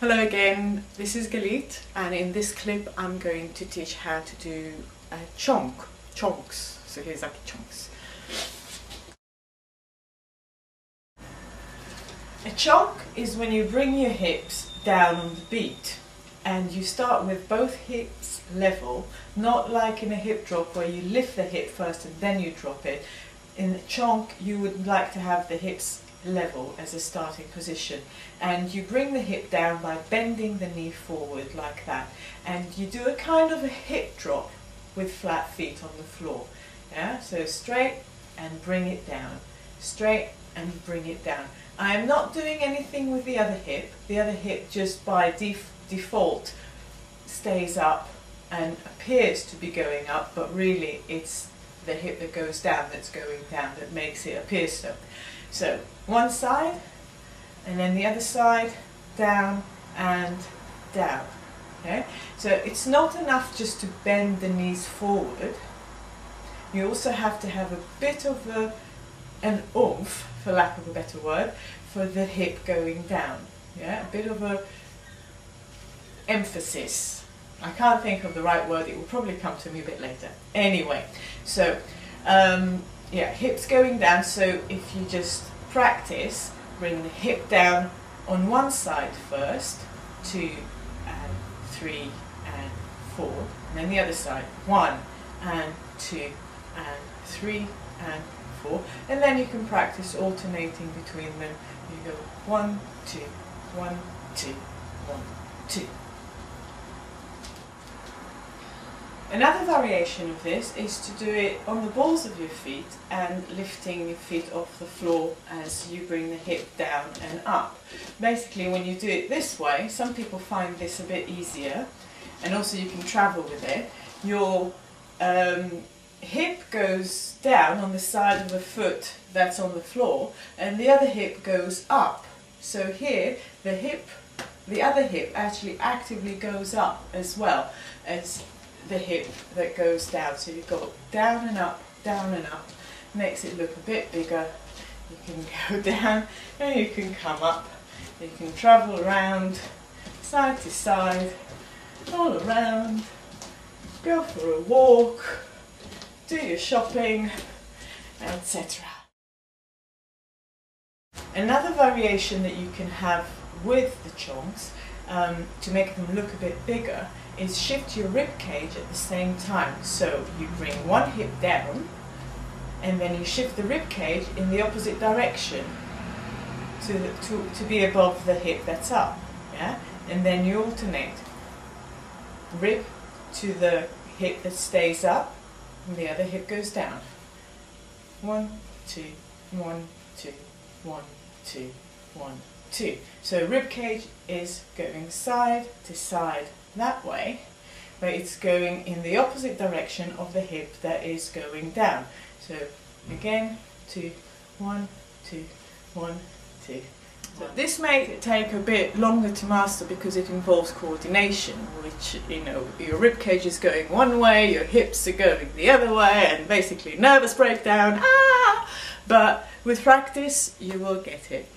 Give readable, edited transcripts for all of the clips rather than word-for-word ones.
Hello again, this is Galit, and in this clip I'm going to teach how to do a chonks, Suheir Zaki chonks. A chonk is when you bring your hips down on the beat and you start with both hips level, not like in a hip drop where you lift the hip first and then you drop it. In the chonk you would like to have the hips level as a starting position, and you bring the hip down by bending the knee forward like that, and you do a kind of a hip drop with flat feet on the floor. Yeah, so straight and bring it down, straight and bring it down. I am not doing anything with the other hip. The other hip just by default stays up and appears to be going up, but really it's the hip that goes down that's going down that makes it appear so. So one side and then the other side, down and down. Okay? So it's not enough just to bend the knees forward. You also have to have a bit of an oomph, for lack of a better word, for the hip going down. Yeah? A bit of a emphasis. I can't think of the right word, it will probably come to me a bit later. Anyway, so yeah, hips going down, so if you just practice, bring the hip down on one side first, 2 and 3 and 4, and then the other side, 1 and 2 and 3 and 4, and then you can practice alternating between them. You go 1, 2, 1, 2, 1, 2. Another variation of this is to do it on the balls of your feet and lifting your feet off the floor as you bring the hip down and up. Basically, when you do it this way, some people find this a bit easier, and also you can travel with it. Your hip goes down on the side of the foot that's on the floor, and the other hip goes up. So here, the other hip actually actively goes up as well as the hip that goes down. So you go down and up, makes it look a bit bigger. You can go down and you can come up. You can travel around, side to side, all around, go for a walk, do your shopping, etc. Another variation that you can have with the chonks to make them look a bit bigger is shift your rib cage at the same time. So you bring one hip down and then you shift the rib cage in the opposite direction to be above the hip that's up. Yeah? And then you alternate rib to the hip that stays up and the other hip goes down. 1, 2, 1, 2, 1, 2, 1, 2. So rib cage is going side to side that way, but it's going in the opposite direction of the hip that is going down. So again, 2, 1, 2, 1, 2. So this may take a bit longer to master because it involves coordination, which, you know, your rib cage is going one way, your hips are going the other way, and basically nervous breakdown. But with practice, you will get it.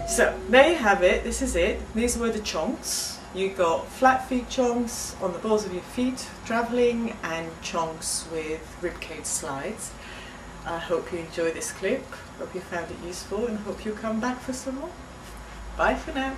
So there you have it, this is it. These were the chonks. You got flat feet chonks on the balls of your feet, travelling, and chonks with ribcage slides. I hope you enjoyed this clip, hope you found it useful, and hope you come back for some more. Bye for now.